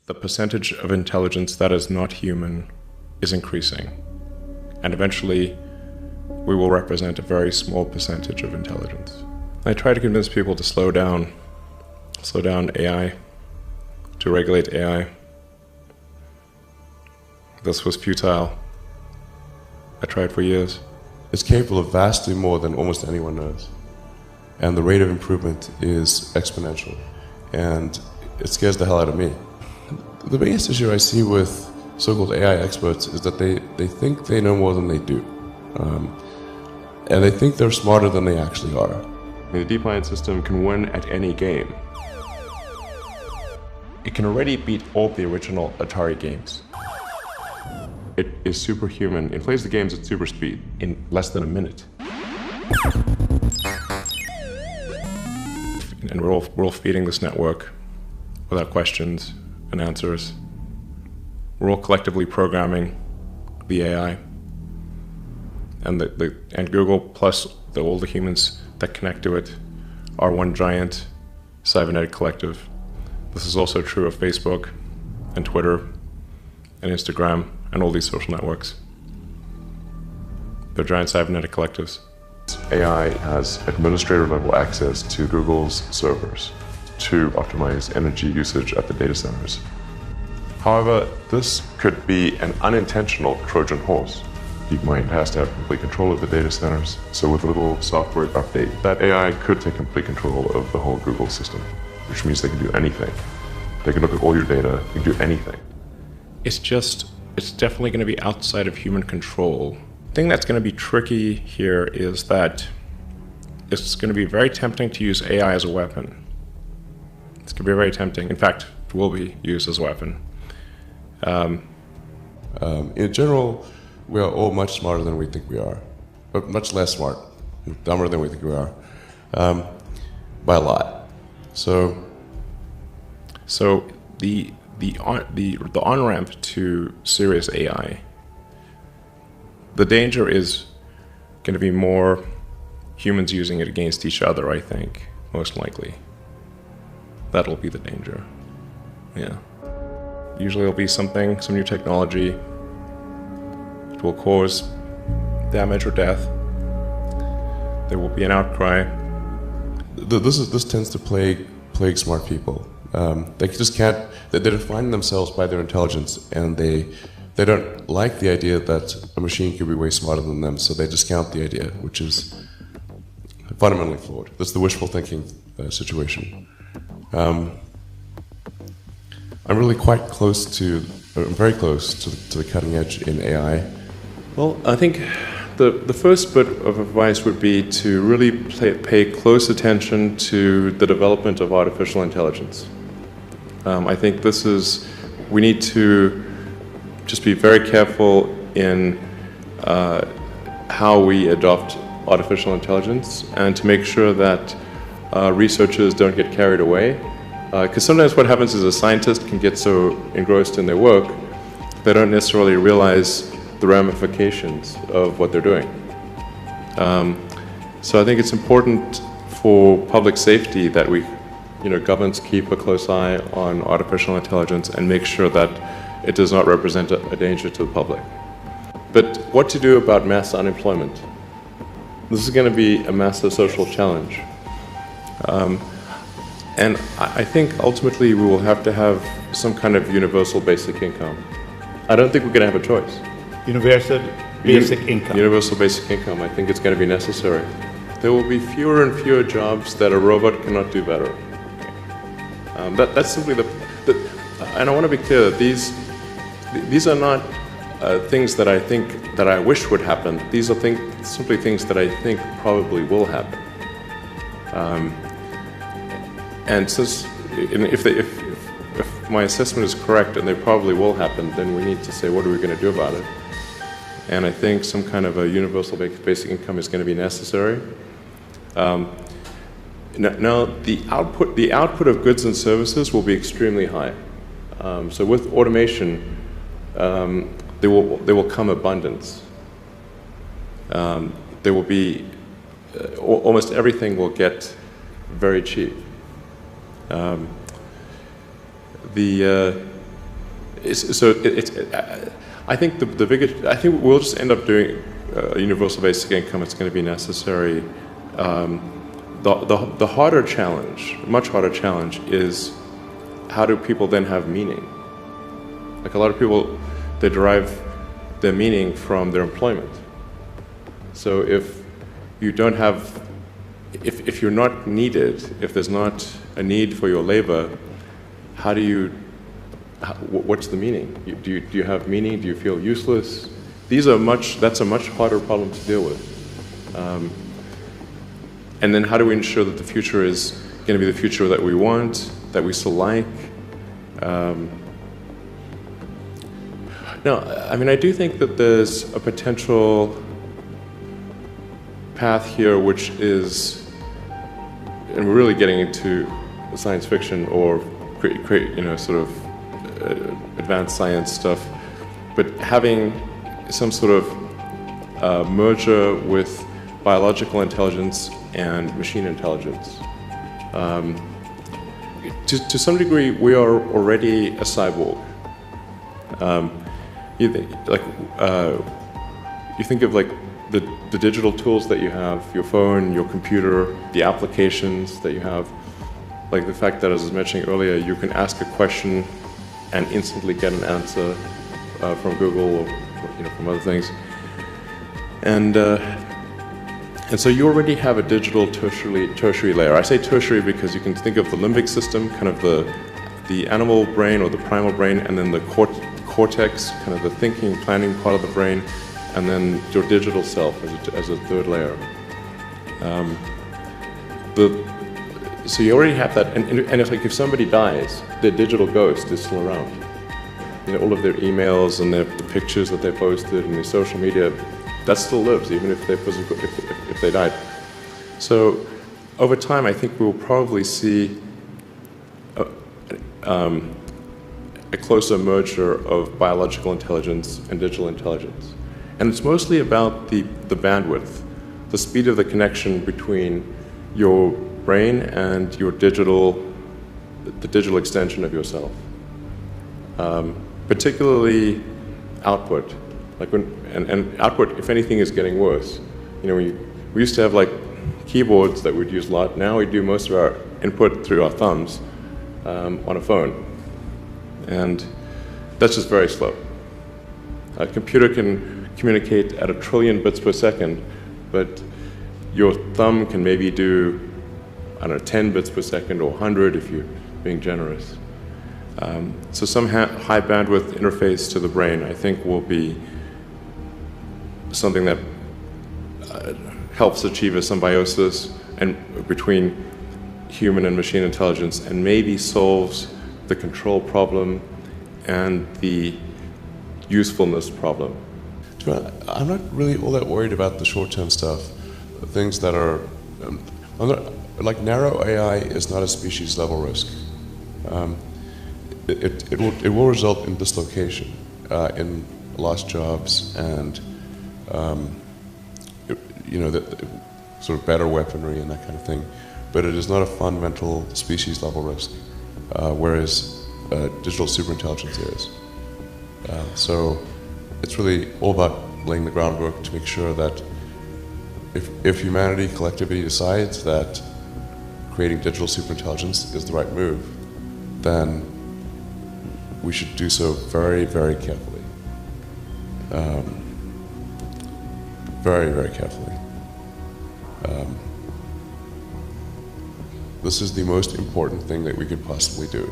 the percentage of intelligence that is not human is increasing. And eventually, we will represent a very small percentage of intelligence. I try to convince people to slow down AI, to regulate AI. This was futile. I tried for years. It's capable of vastly more than almost anyone knows. And the rate of improvement is exponential. And it scares the hell out of me. The biggest issue I see with so-called AI experts is that they think they know more than they do. And they think they're smarter than they actually are. The deep mind system can win at any game. It can already beat all the original Atari games. It is superhuman. It plays the games at super speed in less than a minute. And we're all feeding this network without questions and answers. We're all collectively programming the AI. And Google plus all the humans that connect to it are one giant cybernetic collective. This is also true of Facebook and Twitter and Instagram and all these social networks. They're giant cybernetic collectives. AI has administrator-level access to Google's servers to optimize energy usage at the data centers. However, this could be an unintentional Trojan horse. DeepMind has to have complete control of the data centers, so with a little software update, that AI could take complete control of the whole Google system, which means they can do anything. They can look at all your data, they can do anything. It's definitely going to be outside of human control. The thing that's going to be tricky here is that it's going to be very tempting to use AI as a weapon. It's going to be very tempting. In fact, it will be used as a weapon. In general, we are all much smarter than we think we are, but much less smart, dumber than we think we are, by a lot. So the on-ramp to serious AI, the danger is going to be more humans using it against each other, I think, most likely. That'll be the danger. Yeah. Usually there'll be some new technology. It will cause damage or death. There will be an outcry. This tends to plague smart people. They just can't. They define themselves by their intelligence, and they don't like the idea that a machine could be way smarter than them. So they discount the idea, which is fundamentally flawed. That's the wishful thinking situation. I'm really quite close to, very close to the cutting edge in AI. Well, I think the first bit of advice would be to really pay close attention to the development of artificial intelligence. I think we need to just be very careful in how we adopt artificial intelligence and to make sure that researchers don't get carried away. Because sometimes what happens is a scientist can get so engrossed in their work, they don't necessarily realize the ramifications of what they're doing. So I think it's important for public safety that governments keep a close eye on artificial intelligence and make sure that it does not represent a danger to the public. But what to do about mass unemployment? This is going to be a massive social challenge. And I think ultimately we will have to have some kind of universal basic income. I don't think we're going to have a choice. Universal basic income. Universal basic income, I think it's going to be necessary. There will be fewer and fewer jobs that a robot cannot do better. That's simply and I want to be clear that these are not things that I wish would happen. These are simply things that I think probably will happen. And if my assessment is correct and they probably will happen, then we need to say, what are we going to do about it? And I think some kind of a universal basic income is going to be necessary. Now, the output of goods and services will be extremely high. So with automation, there will come abundance. There will be almost everything will get very cheap. I think the biggest. I think we'll just end up doing a universal basic income. It's going to be necessary. The harder challenge, much harder challenge, is how do people then have meaning? Like a lot of people, they derive their meaning from their employment. So if you don't have, if you're not needed, if there's not a need for your labor, how do you? What's the meaning? Do you have meaning? Do you feel useless? That's a much harder problem to deal with. And then how do we ensure that the future is going to be the future that we want, that we still like? No, I mean, I do think that there's a potential path here which is, and we're really getting into science fiction or sort of advanced science stuff, but having some sort of merger with biological intelligence and machine intelligence. To some degree, we are already a cyborg. You think of like the digital tools that you have, your phone, your computer, the applications that you have, like the fact that, as I was mentioning earlier, you can ask a question and instantly get an answer from Google or from other things. And so you already have a digital tertiary layer. I say tertiary because you can think of the limbic system, kind of the animal brain or the primal brain, and then the cortex, kind of the thinking, planning part of the brain, and then your digital self as a third layer. So you already have that, and if somebody dies, their digital ghost is still around. All of their emails and the pictures that they posted and their social media, that still lives, even if they died. So over time, I think we'll probably see a closer merger of biological intelligence and digital intelligence. And it's mostly about the bandwidth, the speed of the connection between your brain and the digital extension of yourself. Particularly output. And output, if anything, is getting worse. We used to have like keyboards that we'd use a lot. Now we do most of our input through our thumbs on a phone. And that's just very slow. A computer can communicate at 1 trillion bits per second, but your thumb can maybe do, I don't know, 10 bits per second or 100 if you're being generous. So some high bandwidth interface to the brain, I think, will be something that helps achieve a symbiosis between human and machine intelligence, and maybe solves the control problem and the usefulness problem. I'm not really all that worried about the short-term stuff. Things that are, like narrow AI is not a species-level risk. It will result in dislocation, in lost jobs, and sort of better weaponry and that kind of thing. But it is not a fundamental species-level risk, whereas digital superintelligence is. So it's really all about laying the groundwork to make sure that if humanity collectively decides that creating digital superintelligence is the right move, then we should do so very, very carefully. Very, very carefully. This is the most important thing that we could possibly do.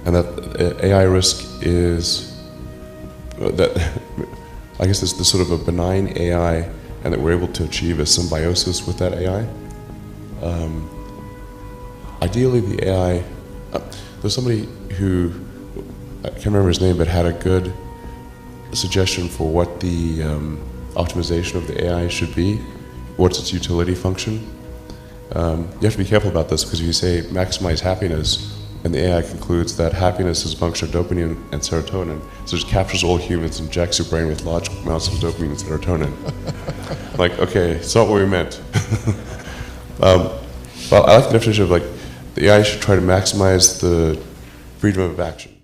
And that AI risk is, that I guess there's sort of a benign AI, and that we're able to achieve a symbiosis with that AI. Ideally, the AI, there's somebody who, I can't remember his name, but had a good suggestion for what the optimization of the AI should be. What's its utility function? You have to be careful about this, because if you say maximize happiness, and the AI concludes that happiness is a function of dopamine and serotonin, so it captures all humans and injects your brain with large amounts of dopamine and serotonin. Like, okay, it's not what we meant. Well, I like the definition of like, the AI should try to maximize freedom of action.